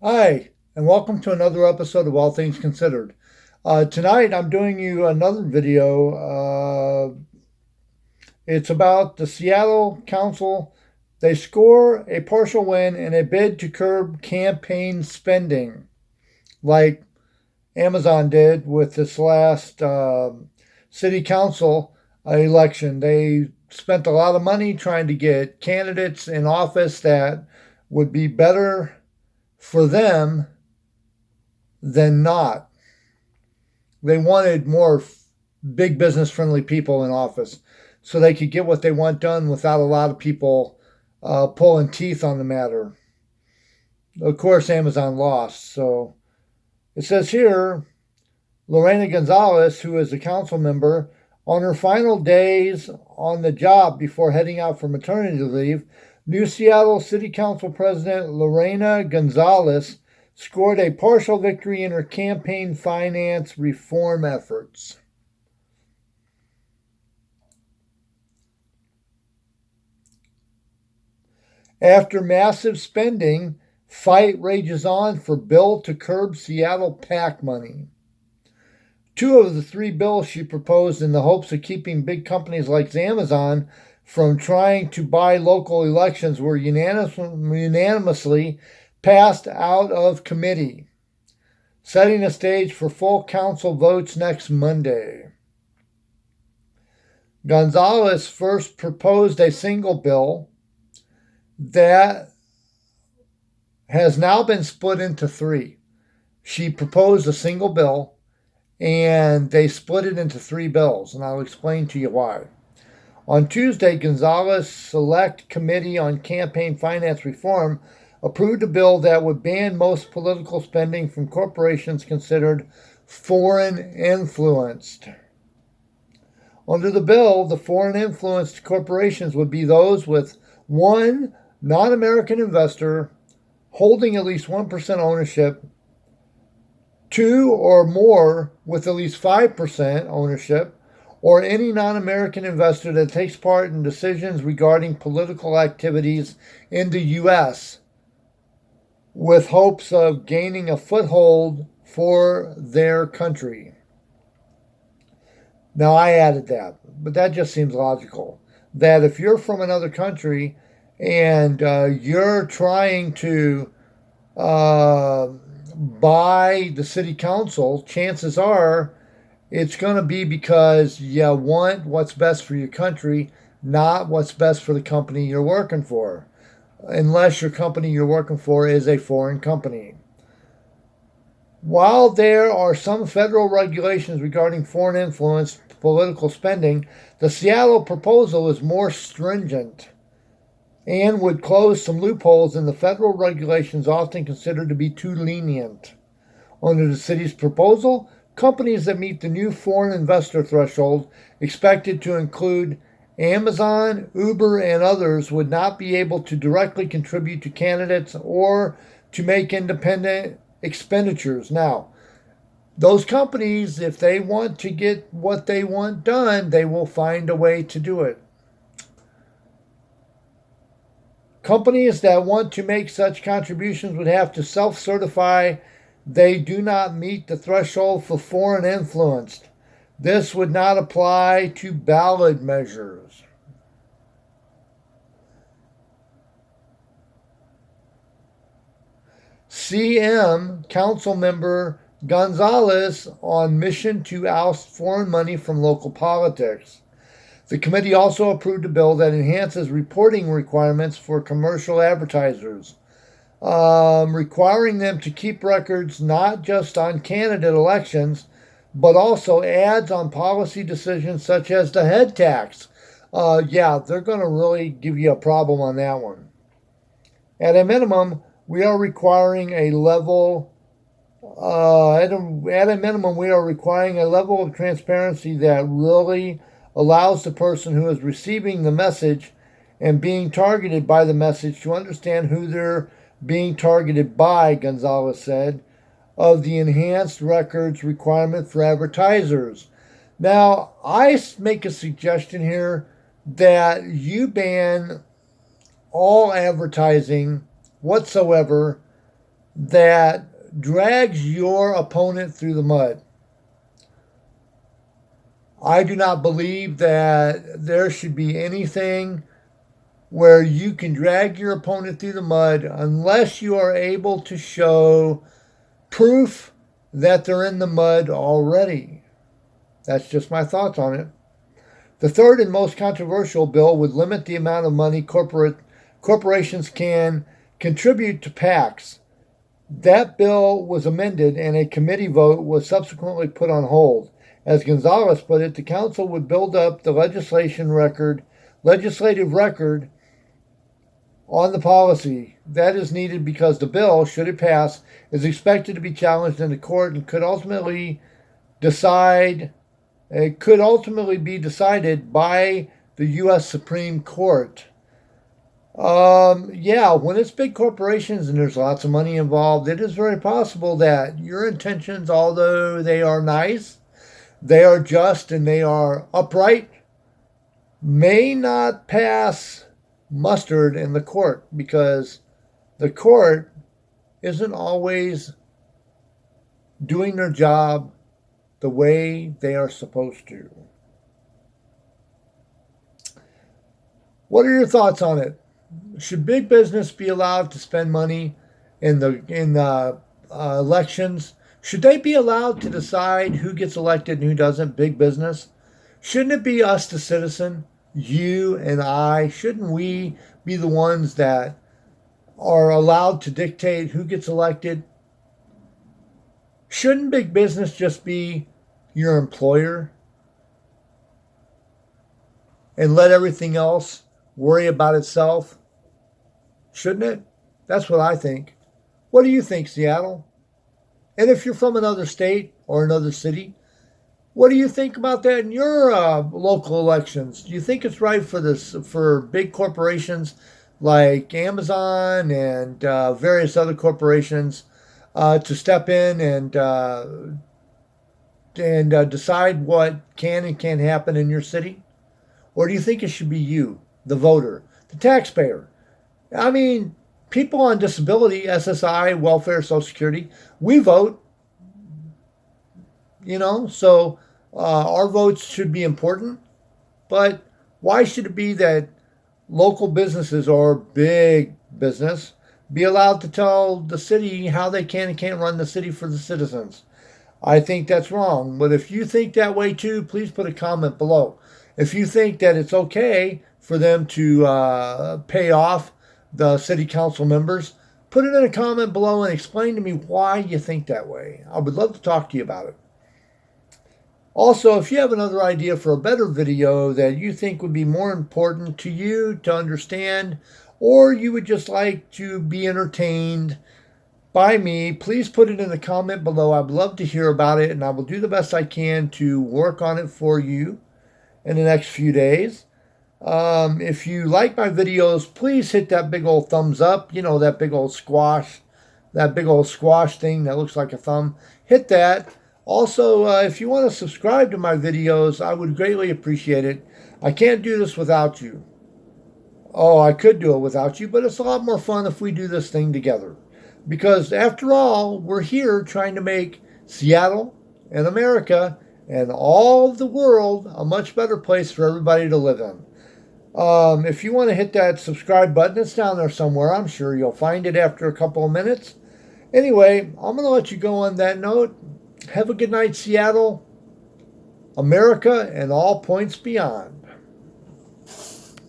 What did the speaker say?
Hi, and welcome to another episode of All Things Considered. Tonight, I'm doing you another video. It's about the Seattle Council. They score a partial win in a bid to curb campaign spending, like Amazon did with this last city council election. They spent a lot of money trying to get candidates in office that would be better for them than not. They wanted more big business friendly people in office so they could get what they want done without a lot of people pulling teeth on the matter. Of course, Amazon lost. So it says here Lorena Gonzalez, who is a council member, on her final days on the job before heading out for maternity leave, new Seattle City Council President Lorena Gonzalez scored a partial victory in her campaign finance reform efforts. After massive spending, fight rages on for bill to curb Seattle PAC money. Two of the three bills she proposed in the hopes of keeping big companies like Amazon from trying to buy local elections were unanimously passed out of committee, setting the stage for full council votes next Monday. Gonzalez first proposed a single bill that has now been split into three. She proposed a single bill and they split it into three bills, and I'll explain to you why. On Tuesday, Gonzalez Select Committee on Campaign Finance Reform approved a bill that would ban most political spending from corporations considered foreign influenced. Under the bill, the foreign influenced corporations would be those with one non-American investor holding at least 1% ownership, two or more with at least 5% ownership, or any non-American investor that takes part in decisions regarding political activities in the U.S. with hopes of gaining a foothold for their country. Now, I added that, but that just seems logical. That if you're from another country and you're trying to by the city council, chances are it's going to be because you want what's best for your country, not what's best for the company you're working for, unless your company you're working for is a foreign company. While there are some federal regulations regarding foreign influence political spending, the Seattle proposal is more stringent and would close some loopholes in the federal regulations often considered to be too lenient. Under the city's proposal, companies that meet the new foreign investor threshold, expected to include Amazon, Uber, and others, would not be able to directly contribute to candidates or to make independent expenditures. Now, those companies, if they want to get what they want done, they will find a way to do it. Companies that want to make such contributions would have to self-certify they do not meet the threshold for foreign influence. This would not apply to ballot measures. CM Council Member Gonzalez on mission to oust foreign money from local politics. The committee also approved a bill that enhances reporting requirements for commercial advertisers, requiring them to keep records not just on candidate elections, but also ads on policy decisions such as the head tax. They're going to really give you a problem on that one. At a minimum, we are requiring a level. At a minimum, we are requiring a level of transparency that really allows the person who is receiving the message and being targeted by the message to understand who they're being targeted by, Gonzalez said, of the enhanced records requirement for advertisers. Now, I make a suggestion here that you ban all advertising whatsoever that drags your opponent through the mud. I do not believe that there should be anything where you can drag your opponent through the mud unless you are able to show proof that they're in the mud already. That's just my thoughts on it. The third and most controversial bill would limit the amount of money corporations can contribute to PACs. That bill was amended and a committee vote was subsequently put on hold. As Gonzalez put it, the council would build up the legislative record on the policy that is needed because the bill, should it pass, is expected to be challenged in the court and could ultimately be decided by the U.S. Supreme Court. When it's big corporations and there's lots of money involved, it is very possible that your intentions, although they are nice, they are just, and they are upright, may not pass mustered in the court because the court isn't always doing their job the way they are supposed to. What are your thoughts on it? Should big business be allowed to spend money in the elections? Should they be allowed to decide who gets elected and who doesn't? Big business. Shouldn't it be us, the citizen, you and I? Shouldn't we be the ones that are allowed to dictate who gets elected? Shouldn't big business just be your employer and let everything else worry about itself? Shouldn't it? That's what I think. What do you think, Seattle? And if you're from another state or another city, what do you think about that in your local elections? Do you think it's right for big corporations like Amazon and various other corporations to step in and decide what can and can't happen in your city? Or do you think it should be you, the voter, the taxpayer? I mean, people on disability, SSI, welfare, Social Security, we vote, so our votes should be important. But why should it be that local businesses or big business be allowed to tell the city how they can and can't run the city for the citizens? I think that's wrong. But if you think that way too, please put a comment below. If you think that it's okay for them to pay off the city council members, put it in a comment below and explain to me why you think that way. I would love to talk to you about it. Also, if you have another idea for a better video that you think would be more important to you to understand, or you would just like to be entertained by me, please put it in the comment below. I'd love to hear about it, and I will do the best I can to work on it for you in the next few days. If you like my videos, please hit that big old thumbs up. That big old squash thing that looks like a thumb. Hit that. Also, if you want to subscribe to my videos, I would greatly appreciate it. I can't do this without you. Oh, I could do it without you, but it's a lot more fun if we do this thing together. Because after all, we're here trying to make Seattle and America and all of the world a much better place for everybody to live in. If you want to hit that subscribe button, it's down there somewhere. I'm sure you'll find it after a couple of minutes. Anyway, I'm going to let you go on that note. Have a good night, Seattle, America, and all points beyond.